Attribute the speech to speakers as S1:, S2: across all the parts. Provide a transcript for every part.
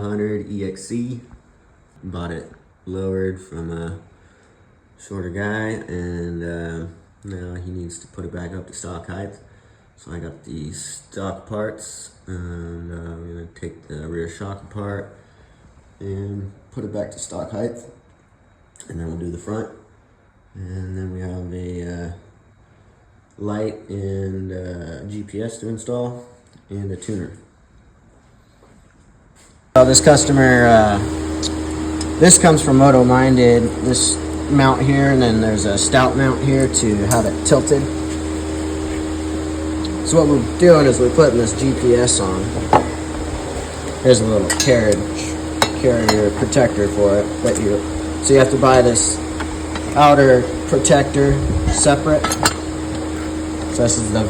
S1: 100 EXC. Bought it lowered from a shorter guy, and now he needs to put it back up to stock height. So I got the stock parts, and I'm gonna take the rear shock apart and put it back to stock height, and then we'll do the front. And then we have a light and GPS to install, and a tuner. So this customer, this comes from Moto Minded, this mount here, and then there's a stout mount here to have it tilted. So what we're doing is we're putting this GPS on. There's a little carrier protector for it, so you have to buy this outer protector separate. So this is the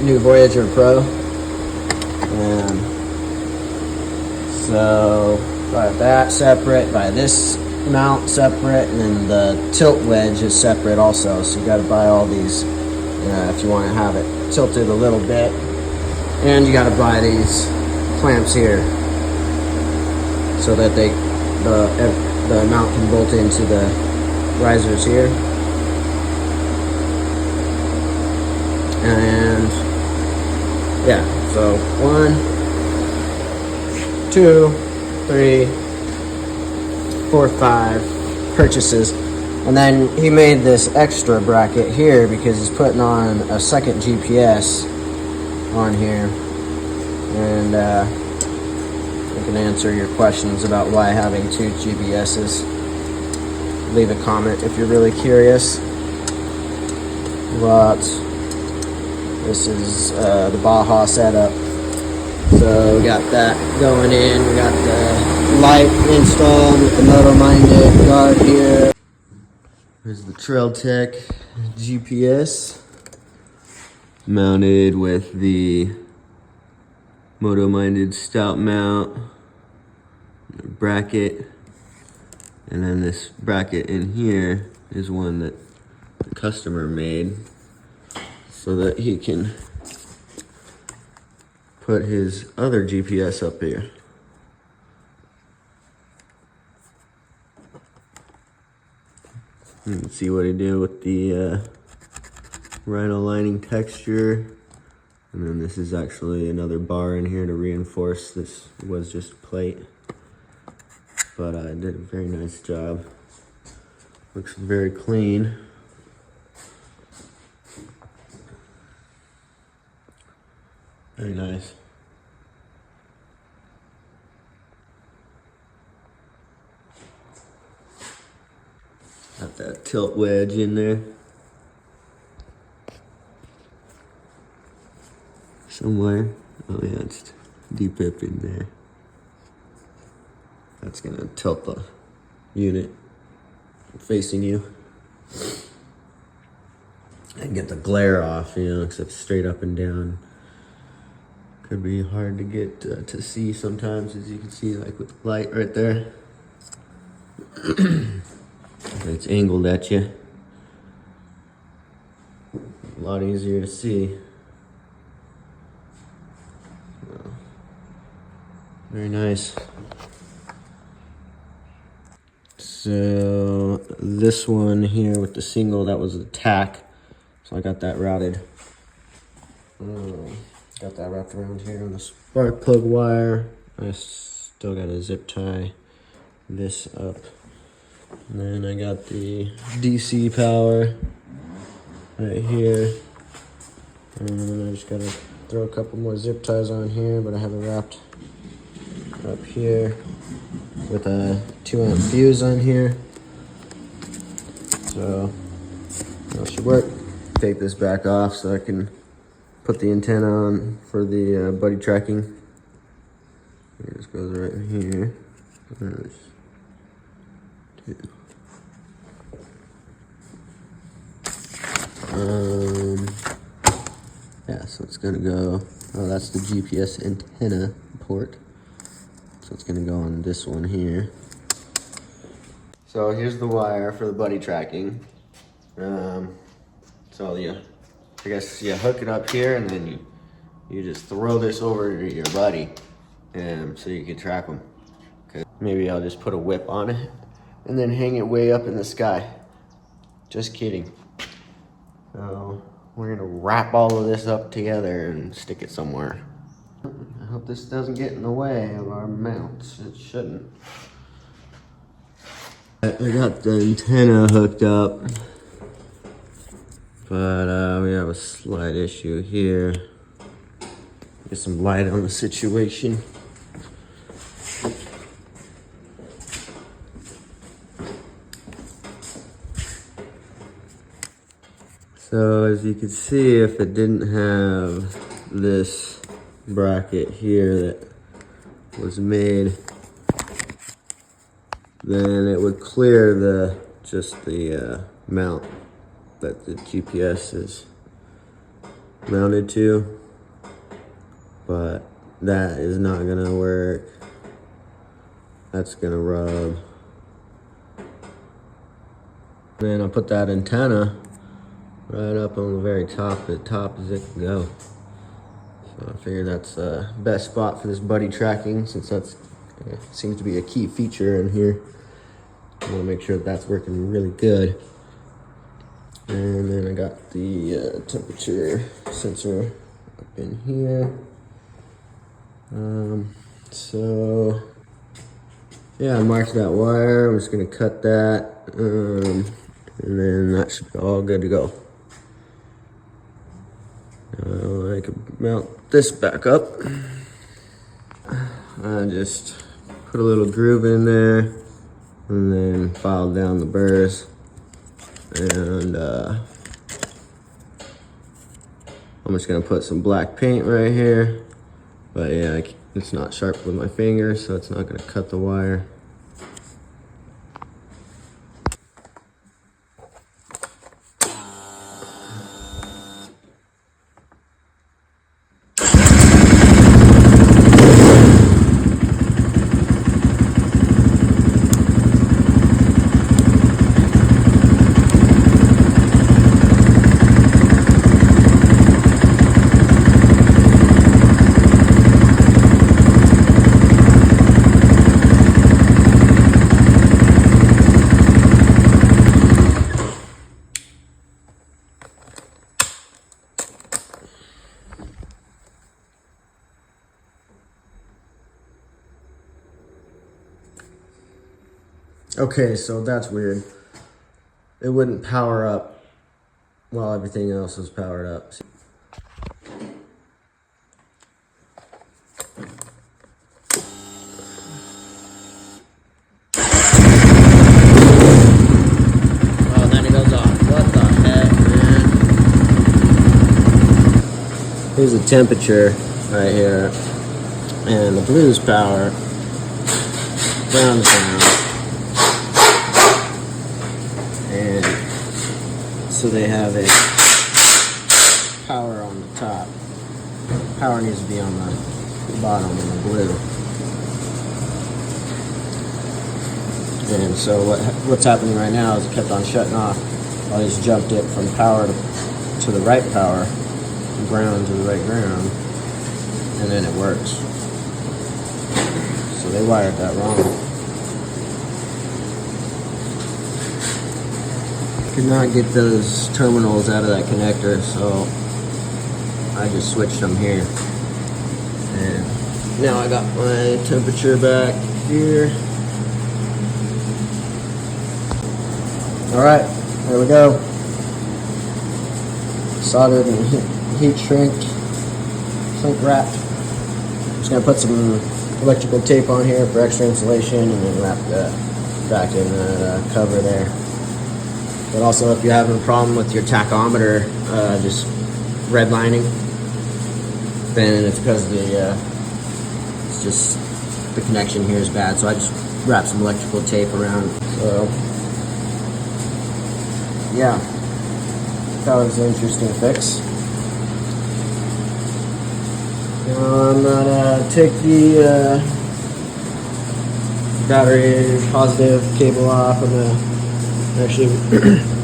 S1: new Voyager Pro. And so buy that separate, buy this mount separate, and then the tilt wedge is separate also. So you got to buy all these if you want to have it tilted a little bit. And you got to buy these clamps here so that the mount can bolt into the risers here. And yeah, so 1, 2, 3, 4, 5 purchases. And then he made this extra bracket here because he's putting on a second GPS on here. And I can answer your questions about why having 2 GPSs. Leave a comment if you're really curious. But this is the Baja setup. So we got that going in. We got the light installed with the Moto Minded guard here. Here's the Trail Tech GPS mounted with the Moto Minded stout mount, bracket, and then this bracket in here is one that the customer made so that he can put his other GPS up here. You can see what he did with the rhino lining texture. And then this is actually another bar in here to reinforce. This was just a plate. But I did a very nice job. Looks very clean. Very nice. Got that tilt wedge in there. Somewhere. Oh yeah, it's deep up in there. That's gonna tilt the unit facing you. And get the glare off, except straight up and down. Could be hard to get to see sometimes, as you can see, like with the light right there. It's angled at you. A lot easier to see. Very nice. So this one here with the single, that was a tack. So I got that routed. Got that wrapped around here on the spark plug wire. I still got to zip tie this up. And then I got the DC power right here. And I just got to throw a couple more zip ties on here, but I have it wrapped up here with a 2 amp fuse on here. So that should work. Take this back off so I can put the antenna on for the buddy tracking. It just goes right here. There's 2. Yeah, so it's gonna go, oh, that's the GPS antenna port. So it's gonna go on this one here. So here's the wire for the buddy tracking. So yeah, I guess you hook it up here, and then you just throw this over your buddy, so you can track them. Maybe I'll just put a whip on it and then hang it way up in the sky. Just kidding. So we're gonna wrap all of this up together and stick it somewhere. I hope this doesn't get in the way of our mounts. It shouldn't. I got the antenna hooked up, but we have a slight issue here. Get some light on the situation. So as you can see, if it didn't have this bracket here that was made, then it would clear just the mount that the GPS is mounted to, but that is not gonna work. That's gonna rub. Then I'll put that antenna right up on the very top, as top as it can go. So I figure that's the best spot for this buddy tracking, since that's seems to be a key feature in here. I want to make sure that that's working really good. And then I got the temperature sensor up in here. So yeah, I marked that wire. I'm just gonna cut that, and then that should be all good to go. I can mount this back up. I just put a little groove in there and then filed down the burrs, and I'm just gonna put some black paint right here, but yeah, it's not sharp with my finger, so it's not gonna cut the wire. Okay, so that's weird. It wouldn't power up while everything else was powered up. Oh, then it goes off. What the heck, man? Here's the temperature right here. And the blue's power. Brown's down. And so they have a power on the top. Power needs to be on the bottom in the blue. And so what's happening right now is it kept on shutting off. I just jumped it from power to the right power, ground to the right ground, and then it works. So they wired that wrong. Could not get those terminals out of that connector, so I just switched them here. And now I got my temperature back here. Alright, there we go. Soldered and heat shrink wrapped. Just gonna put some electrical tape on here for extra insulation, and then wrap that back in the cover there. But also, if you're having a problem with your tachometer just redlining, then it's because it's just the connection here is bad. So I just wrap some electrical tape around. So yeah, that was an interesting fix. Now I'm gonna take the battery positive cable off. I'm gonna actually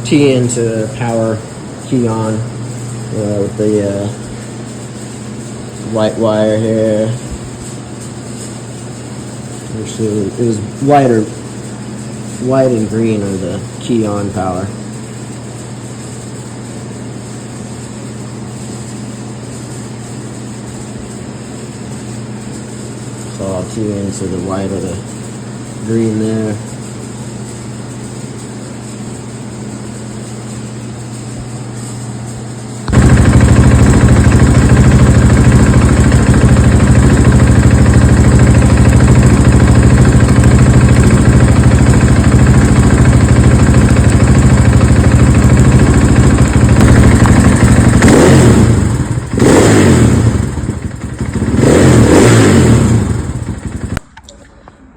S1: tee into power key on with the white wire here. Actually, it was white and green are the key on power. So I'll tune into the white or the green there.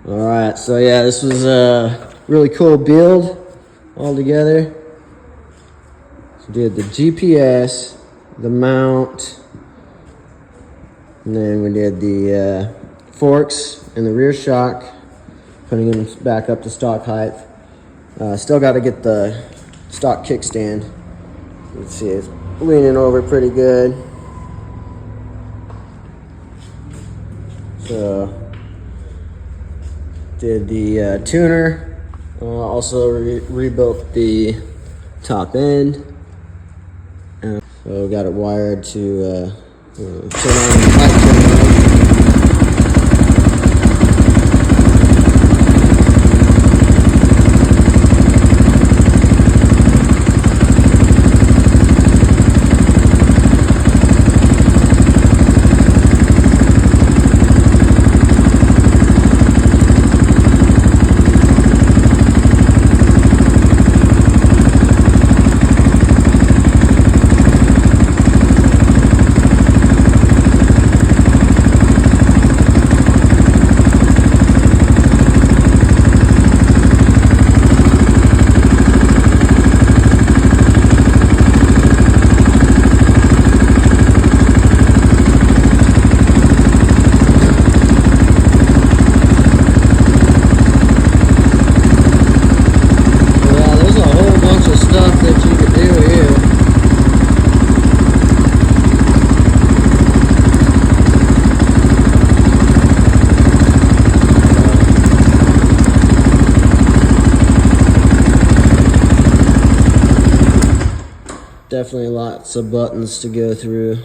S1: Alright, so yeah, this was a really cool build all together. So did the GPS, the mount, and then we did the forks and the rear shock, putting them back up to stock height. Still got to get the stock kickstand. You can see it's leaning over pretty good. So did the tuner, also rebuilt the top end. So we got it wired to turn on the light turn on. Definitely lots of buttons to go through.